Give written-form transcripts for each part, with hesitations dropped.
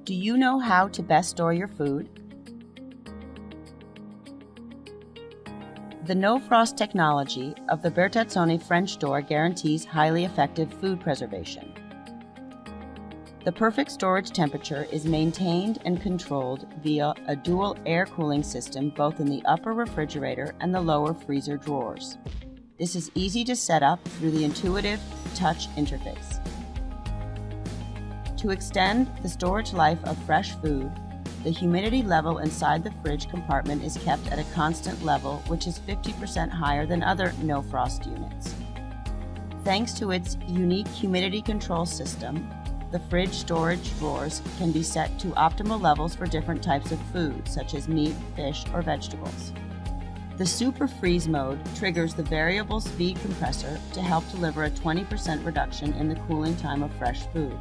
Do you know how to best store your food? The no-frost technology of the Bertazzoni French door guarantees highly effective food preservation. The perfect storage temperature is maintained and controlled via a dual air cooling system both in the upper refrigerator and the lower freezer drawers. This is easy to set up through the intuitive touch interface. To extend the storage life of fresh food, the humidity level inside the fridge compartment is kept at a constant level, which is 50% higher than other no-frost units. Thanks to its unique humidity control system, the fridge storage drawers can be set to optimal levels for different types of food, such as meat, fish, or vegetables. The Super Freeze mode triggers the variable speed compressor to help deliver a 20% reduction in the cooling time of fresh food.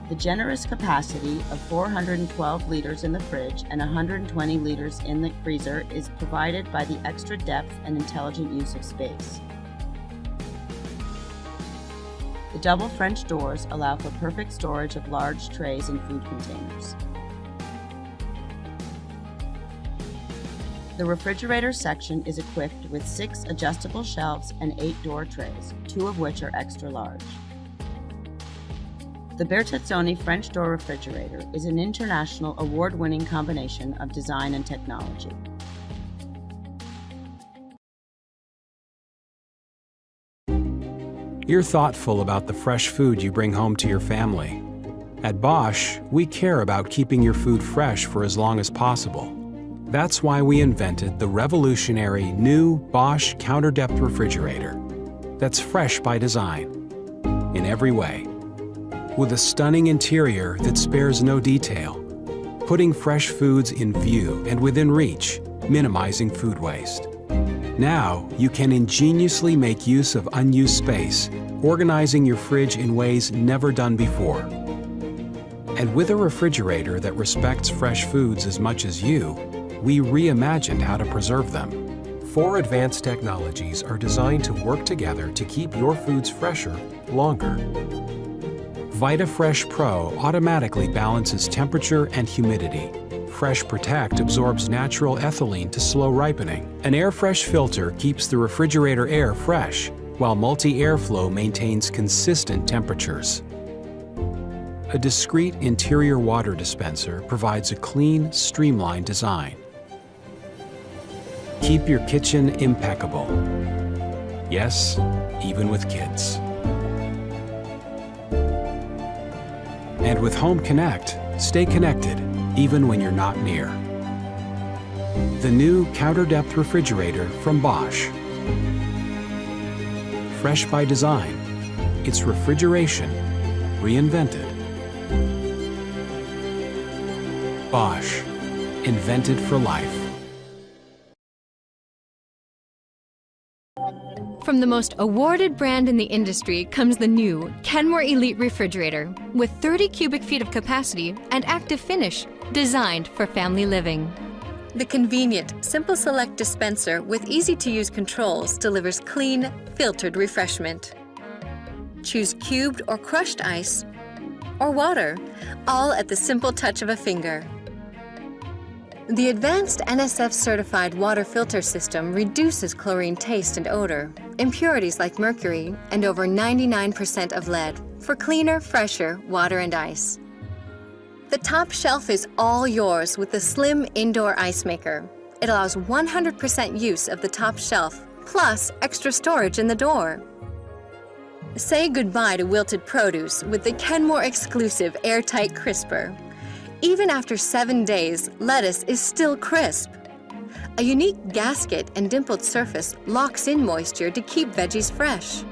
The generous capacity of 412 liters in the fridge and 120 liters in the freezer is provided by the extra depth and intelligent use of space. The double French doors allow for perfect storage of large trays and food containers. The refrigerator section is equipped with 6 adjustable shelves and 8 door trays, 2 of which are extra large. The Bertazzoni French door refrigerator is an international award-winning combination of design and technology. You're thoughtful about the fresh food you bring home to your family. At Bosch, we care about keeping your food fresh for as long as possible. That's why we invented the revolutionary new Bosch counter-depth refrigerator that's fresh by design, in every way. With a stunning interior that spares no detail, putting fresh foods in view and within reach, minimizing food waste. Now, you can ingeniously make use of unused space, organizing your fridge in ways never done before. And with a refrigerator that respects fresh foods as much as you, we reimagined how to preserve them. 4 advanced technologies are designed to work together to keep your foods fresher longer. VitaFresh Pro automatically balances temperature and humidity. Fresh Protect absorbs natural ethylene to slow ripening. An AirFresh filter keeps the refrigerator air fresh, while multi-airflow maintains consistent temperatures. A discreet interior water dispenser provides a clean, streamlined design. Keep your kitchen impeccable. Yes, even with kids. And with Home Connect, stay connected even when you're not near. The new counter-depth refrigerator from Bosch. Fresh by design, it's refrigeration reinvented. Bosch, invented for life. From the most awarded brand in the industry comes the new Kenmore Elite Refrigerator with 30 cubic feet of capacity and active finish, designed for family living. The convenient Simple Select dispenser with easy-to-use controls delivers clean, filtered refreshment. Choose cubed or crushed ice or water, all at the simple touch of a finger. The advanced NSF-certified water filter system reduces chlorine taste and odor, impurities like mercury, and over 99% of lead for cleaner, fresher water and ice. The top shelf is all yours with the slim indoor ice maker. It allows 100% use of the top shelf, plus extra storage in the door. Say goodbye to wilted produce with the Kenmore exclusive airtight crisper. Even after 7 days, lettuce is still crisp. A unique gasket and dimpled surface locks in moisture to keep veggies fresh.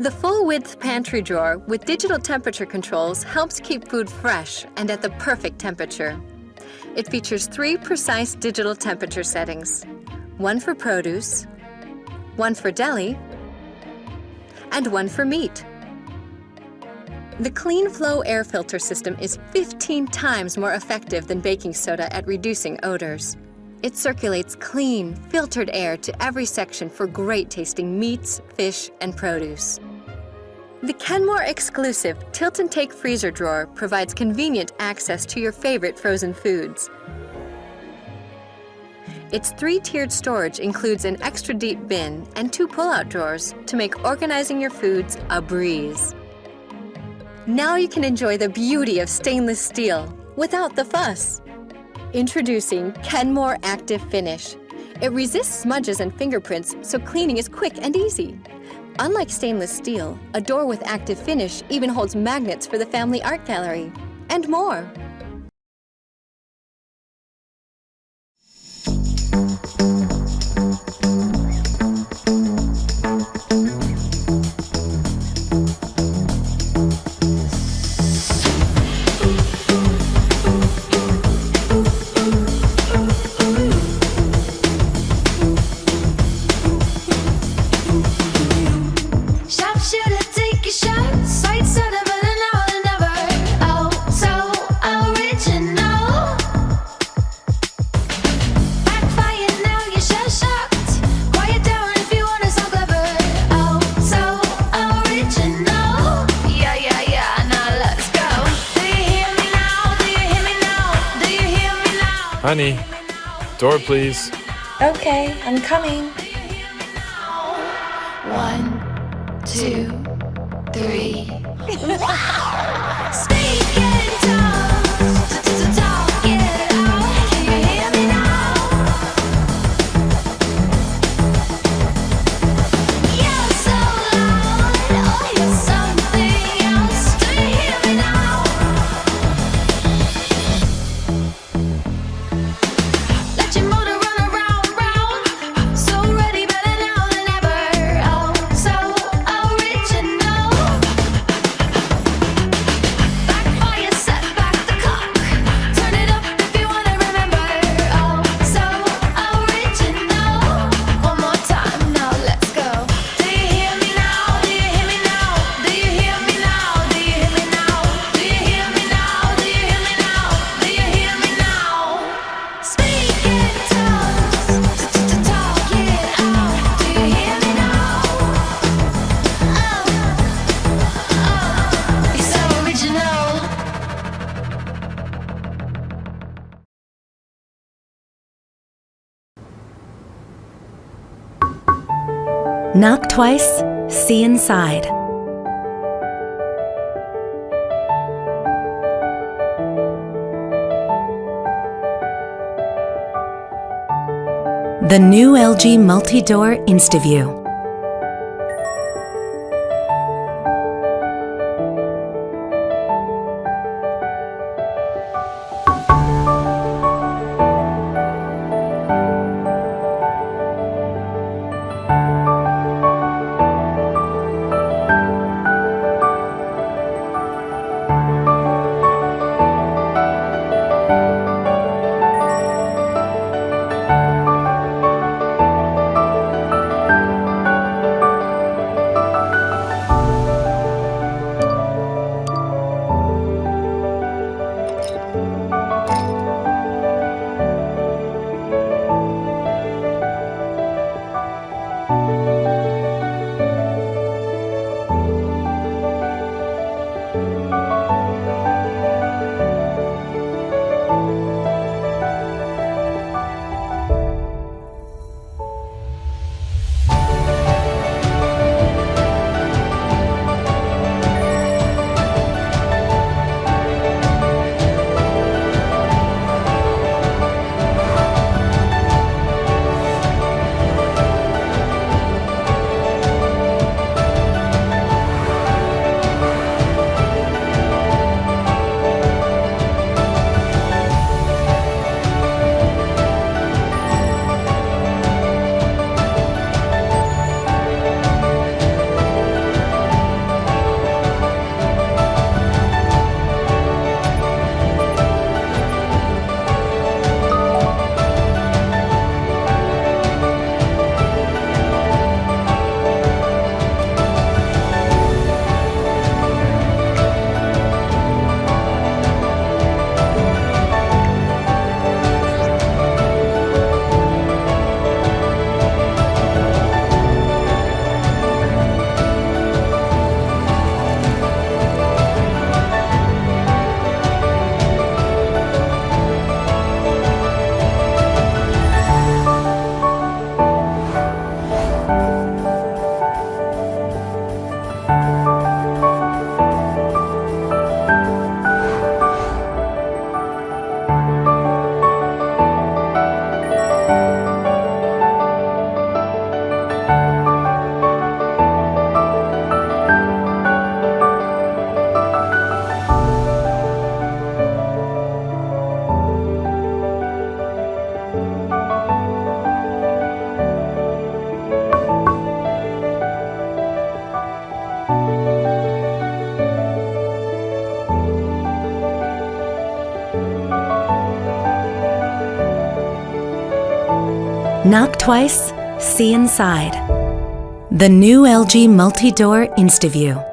The full-width pantry drawer with digital temperature controls helps keep food fresh and at the perfect temperature. It features 3 precise digital temperature settings, 1 for produce, 1 for deli, and 1 for meat. The Clean Flow air filter system is 15 times more effective than baking soda at reducing odors. It circulates clean, filtered air to every section for great tasting meats, fish, and produce. The Kenmore exclusive tilt and take freezer drawer provides convenient access to your favorite frozen foods. Its 3-tiered storage includes an extra deep bin and 2 pull-out drawers to make organizing your foods a breeze. Now you can enjoy the beauty of stainless steel without the fuss. Introducing Kenmore Active Finish. It resists smudges and fingerprints, so cleaning is quick and easy. Unlike stainless steel, a door with active finish even holds magnets for the family art gallery, and more. Honey, door please. Okay, I'm coming. 1, 2, 3. Knock twice, see inside. The new LG Multi-Door InstaView. Knock twice, see inside. The new LG Multi-Door InstaView.